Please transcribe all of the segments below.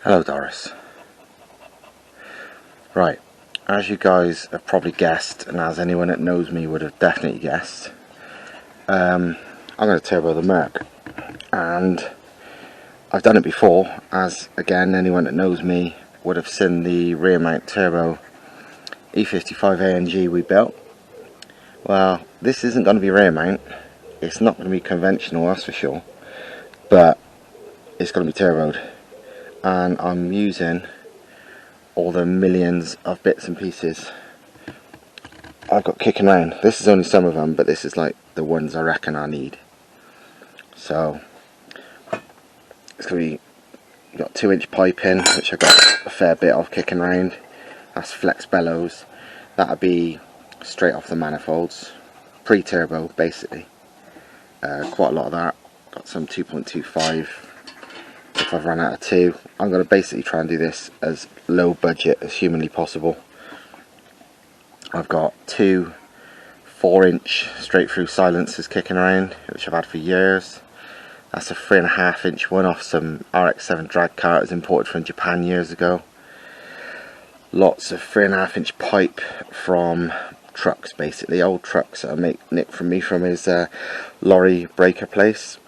Hello Doris. Right, as you guys have probably guessed, and as anyone that knows me would have definitely guessed, I'm going to turbo the Merc. And I've done it before, as again anyone that knows me would have seen the rear mount turbo E55 AMG we built. Well, this isn't going to be rear mount, it's not going to be conventional, that's for sure, but it's going to be turboed. And I'm using all the millions of bits and pieces I've got kicking around. This is only some of them, but this is like the ones I reckon I need. So it's going to be, you got 2-inch piping, which I've got a fair bit of kicking around. That's flex bellows. That'll be straight off the manifolds, pre-turbo basically. Quite a lot of that. Got some 2.25. If I've run out of 2, I'm going to basically try and do this as low budget as humanly possible. I've got 2 4-inch straight through silencers kicking around, which I've had for years. That's a 3.5-inch one off some RX-7 drag carts imported from Japan years ago. Lots of 3.5-inch pipe from trucks, basically old trucks that I make Nick from his lorry breaker place.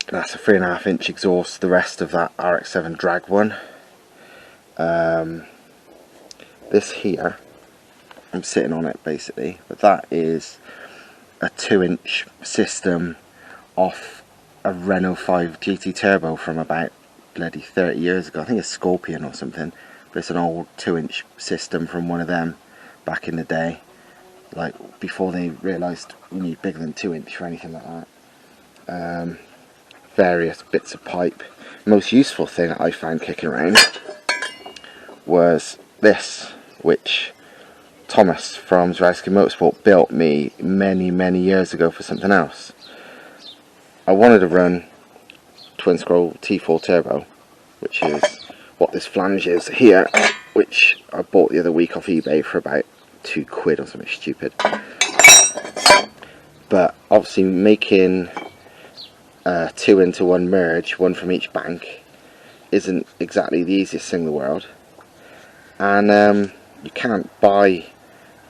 That's a 3.5-inch exhaust, the rest of that RX-7 drag one. This here, I'm sitting on it basically, but that is a 2-inch system off a Renault 5 GT Turbo from about bloody 30 years ago. I think it's Scorpion or something, but it's an old 2-inch system from one of them back in the day, like before they realised you need bigger than 2-inch for anything like that. Various bits of pipe. The most useful thing that I found kicking around was this, which Thomas from Zwarowski Motorsport built me many years ago for something else. I wanted to run twin scroll T4 turbo, which is what this flange is here, which I bought the other week off eBay for about £2 or something stupid. But obviously making 2 into 1 merge, one from each bank, isn't exactly the easiest thing in the world. And you can't buy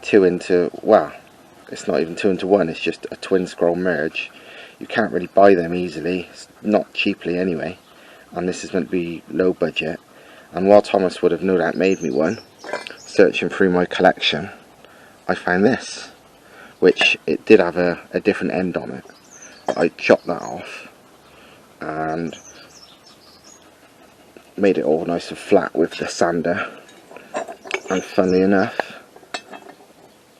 2 into, well, it's not even 2 into 1, it's just a twin scroll merge. You can't really buy them easily, not cheaply anyway, and this is meant to be low budget. And while Thomas would have no doubt made me one, searching through my collection, I found this, which it did have a different end on it. I chopped that off and made it all nice and flat with the sander, and funnily enough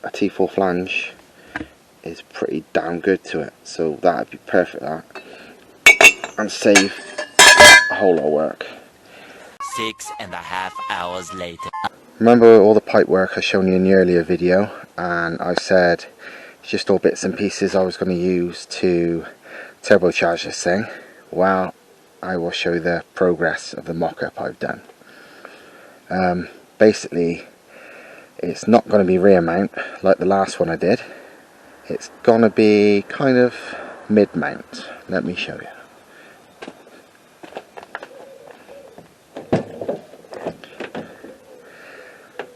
a T4 flange is pretty damn good to it, so that would be perfect, that, and save a whole lot of work. 6.5 hours later. Remember all the pipe work I shown you in the earlier video, and I said it's just all bits and pieces I was going to use to turbocharge this thing? Well, I will show you the progress of the mock-up I've done. Basically, it's not going to be rear mount like the last one I did. It's going to be kind of mid mount. Let me show you.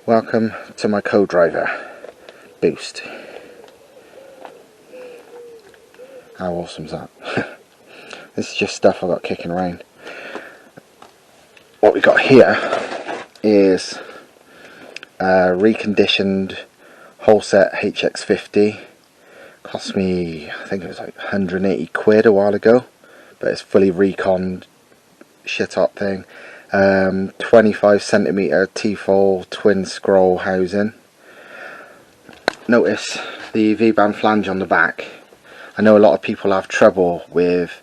Welcome to my co-driver, Boost. How awesome is that? This is just stuff I got kicking around. What we got here is a reconditioned whole set HX50. Cost me, I think it was like 180 quid a while ago, but it's fully reconned shit hot thing. 25cm T4 twin scroll housing. Notice the V-band flange on the back. I know a lot of people have trouble with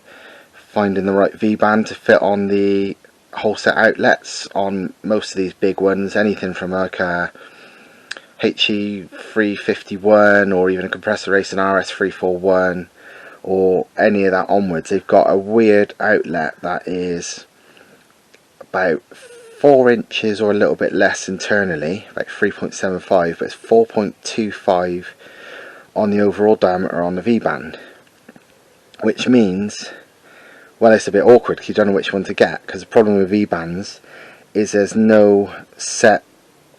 finding the right V-band to fit on the whole set outlets on most of these big ones, anything from like a HE351 or even a Compressor Racing RS341 or any of that onwards. They've got a weird outlet that is about 4 inches or a little bit less internally, like 3.75, but it's 4.25 on the overall diameter on the V-band, which means well, it's a bit awkward because you don't know which one to get, because the problem with V-bands is there's no set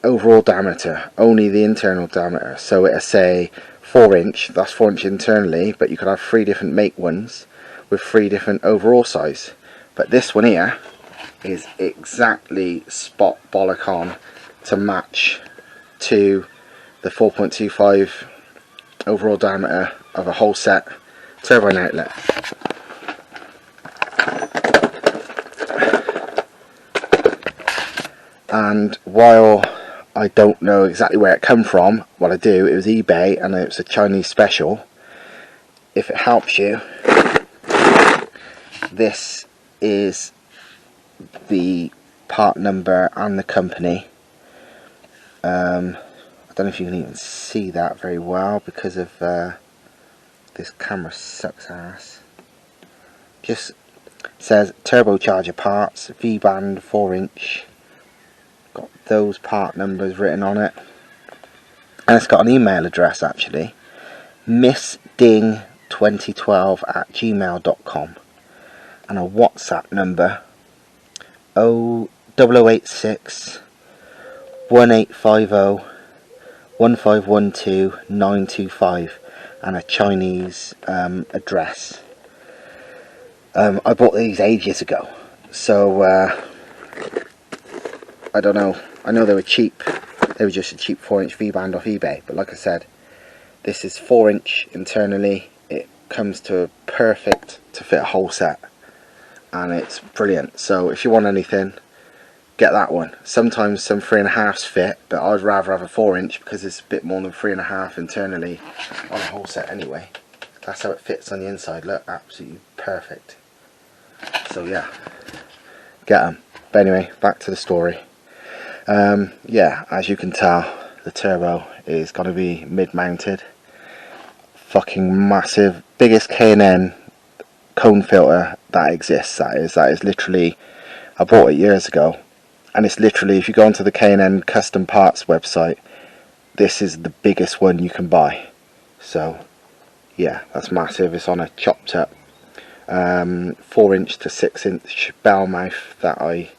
overall diameter, only the internal diameter. So it'll say 4 inch, that's 4 inch internally, but you could have 3 different make ones with 3 different overall size. But this one here is exactly spot bollock on to match to the 4.25 overall diameter of a whole set turbine outlet. And while I don't know exactly where it come from, what I do, it was eBay and it was a Chinese special. If it helps you, this is the part number and the company. I don't know if you can even see that very well because of this camera sucks ass. Just says turbocharger parts, V-band 4 inch. Got those part numbers written on it, and it's got an email address actually, missding2012@gmail.com, and a WhatsApp number 0086 1850 1512 925, and a Chinese address. I bought these ages ago, so I don't know. I know they were cheap. They were just a cheap 4 inch V-band off eBay. But like I said, this is 4 inch internally. It comes to perfect to fit a whole set. And it's brilliant. So if you want anything, get that one. Sometimes some 3.5s fit, but I'd rather have a 4 inch because it's a bit more than 3.5 internally on a whole set anyway. That's how it fits on the inside. Look, absolutely perfect. So yeah, get them. But anyway, back to the story. Yeah, as you can tell, the turbo is going to be mid-mounted. Fucking massive, biggest K&N cone filter that exists. That is literally, I bought it years ago, and it's literally, if you go onto the K&N custom parts website, this is the biggest one you can buy. So yeah, that's massive. It's on a chopped up 4 inch to 6 inch bell mouth that I,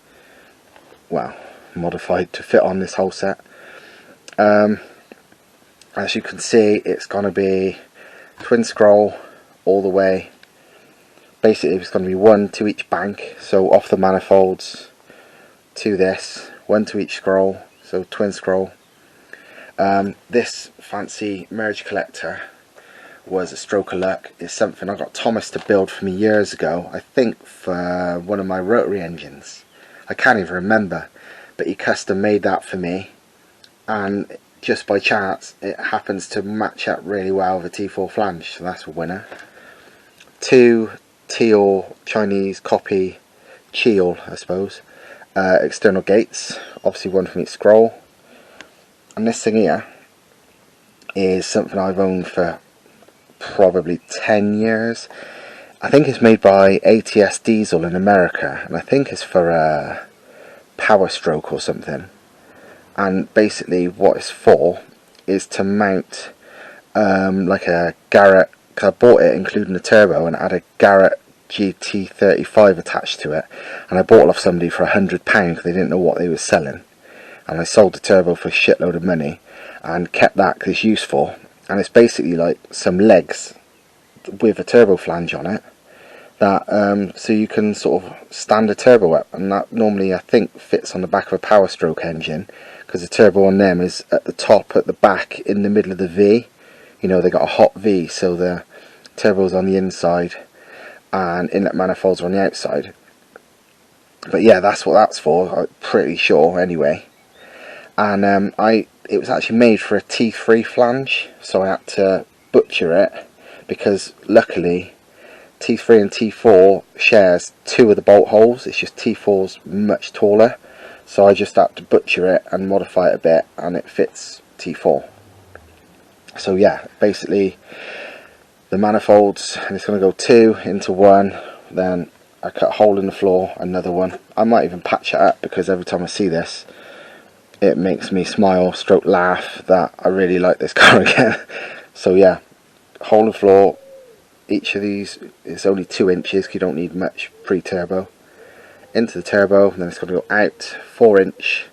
well, modified to fit on this whole set. As you can see, it's going to be twin scroll all the way. Basically it's going to be one to each bank, so off the manifolds to this, one to each scroll, so twin scroll. This fancy merge collector was a stroke of luck. It's something I got Thomas to build for me years ago, I think for one of my rotary engines. I can't even remember, but he custom made that for me, and just by chance it happens to match up really well with a T4 flange, so that's a winner. 2 teal Chinese copy Cheal, I suppose, external gates, obviously one from each scroll. And this thing here is something I've owned for probably 10 years. I think it's made by ATS Diesel in America, and I think it's for Power Stroke or something. And basically what it's for is to mount like a Garrett, because I bought it including the turbo, and it had a Garrett GT35 attached to it, and I bought it off somebody for £100 because they didn't know what they were selling, and I sold the turbo for a shitload of money and kept that because it's useful. And it's basically like some legs with a turbo flange on it, that so you can sort of stand a turbo up, and that normally I think fits on the back of a Power Stroke engine, because the turbo on them is at the top, at the back, in the middle of the V. You know, they got a hot V, so the turbo's on the inside and inlet manifolds are on the outside. But yeah, that's what that's for, I'm pretty sure anyway. And it was actually made for a T3 flange, so I had to butcher it, because luckily T3 and T4 shares 2 of the bolt holes. It's just T4's much taller, so I just had to butcher it and modify it a bit, and it fits T4. So yeah, basically the manifolds, and it's going to go 2 into 1, then I cut a hole in the floor, another one. I might even patch it up, because every time I see this it makes me smile stroke laugh that I really like this car again. So yeah, hole in the floor, each of these is only 2 inches, you don't need much pre-turbo. Into the turbo, and then it's got to go out 4 inch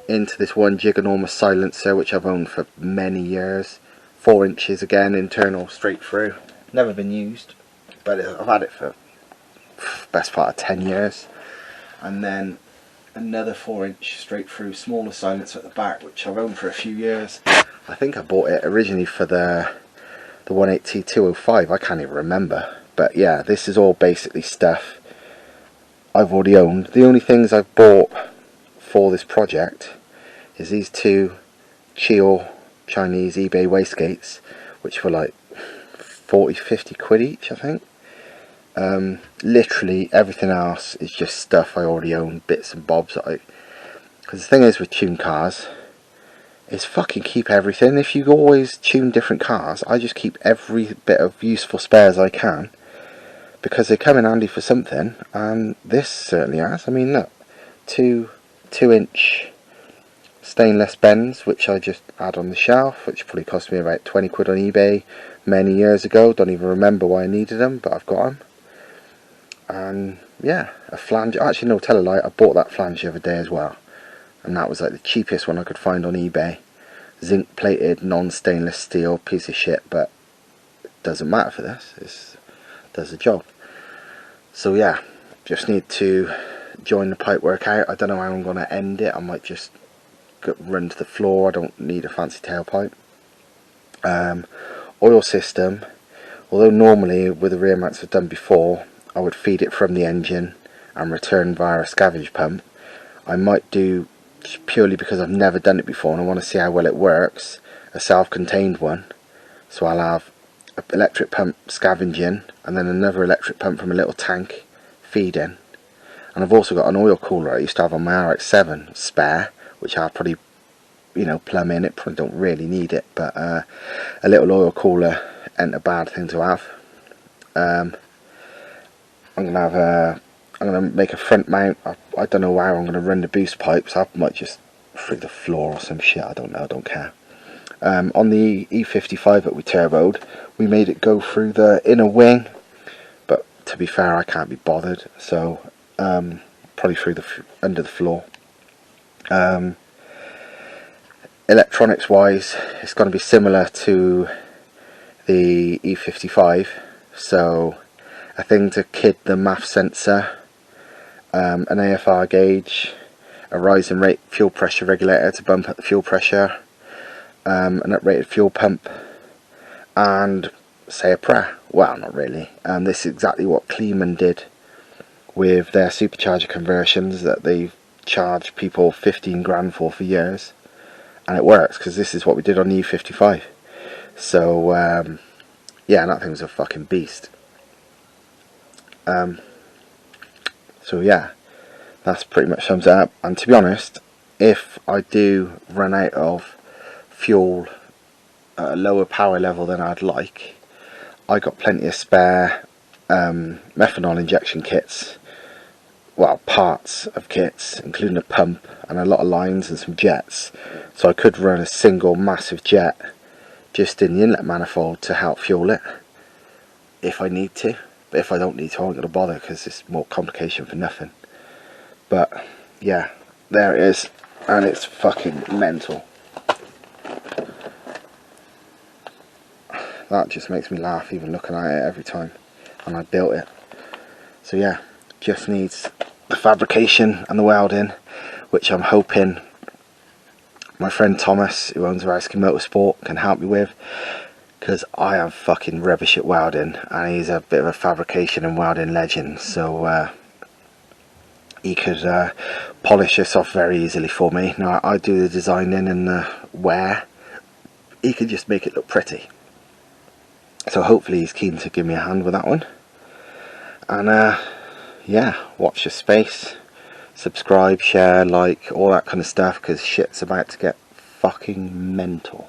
into this one giganormous silencer which I've owned for many years. 4 inches again, internal, straight through. Never been used, but I've had it for best part of 10 years. And then another 4 inch straight through smaller silencer at the back, which I've owned for a few years. I think I bought it originally for the 180T205, I can't even remember. But yeah, this is all basically stuff I've already owned. The only things I've bought for this project is these 2 Chio Chinese eBay wastegates, which were like 40-50 quid each, I think. Literally everything else is just stuff I already own, bits and bobs. Because the thing is with tuned cars, is fucking keep everything. If you always tune different cars, I just keep every bit of useful spares I can, because they come in handy for something, and this certainly has. I mean, look, 2 inch stainless bends, which I just had on the shelf, which probably cost me about 20 quid on eBay many years ago. Don't even remember why I needed them, but I've got them. And yeah, a flange. Actually, no, tell a lie, I bought that flange the other day as well, and that was like the cheapest one I could find on eBay. Zinc plated, non-stainless steel piece of shit, but it doesn't matter for this. It does the job. So yeah, just need to join the pipework out. I don't know how I'm going to end it. I might just run to the floor. I don't need a fancy tailpipe. Oil system, although normally with the rear mounts I've done before, I would feed it from the engine and return via a scavenge pump. I might do, purely because I've never done it before and I want to see how well it works, a self-contained one. So I'll have an electric pump scavenging and then another electric pump from a little tank feeding. And I've also got an oil cooler I used to have on my RX-7 spare, which I'll probably, you know, plumb in. It probably don't really need it, but a little oil cooler ain't a bad thing to have. I'm gonna make a front mount. I don't know how I'm gonna run the boost pipes. I might just through the floor or some shit. I don't know. I don't care. On the E55 that we turboed, we made it go through the inner wing, but to be fair, I can't be bothered. So probably through the under the floor. Electronics wise, it's going to be similar to the E55. So a thing to kid the MAF sensor, an AFR gauge, a rise and rate fuel pressure regulator to bump up the fuel pressure, an uprated fuel pump, and say a prayer. Well, not really. This is exactly what Kleeman did with their supercharger conversions that they've charged people 15 grand for years, and it works because this is what we did on the E55. So yeah, that thing was a fucking beast. So yeah, that's pretty much sums it up. And to be honest, if I do run out of fuel at a lower power level than I'd like, I got plenty of spare methanol injection kits, well, parts of kits, including a pump and a lot of lines and some jets, so I could run a single massive jet just in the inlet manifold to help fuel it if I need to. But if I don't need to, I ain't gonna bother because it's more complication for nothing. But yeah, there it is, and it's fucking mental. That just makes me laugh even looking at it every time, and I built it. So yeah, just needs the fabrication and the welding, which I'm hoping my friend Thomas, who owns Rowski Motorsport, can help me with, because I am fucking rubbish at welding and he's a bit of a fabrication and welding legend. So he could polish this off very easily for me. Now I do the designing and the wear, he could just make it look pretty. So hopefully he's keen to give me a hand with that one. And yeah, watch your space, subscribe, share, like, all that kind of stuff, because shit's about to get fucking mental.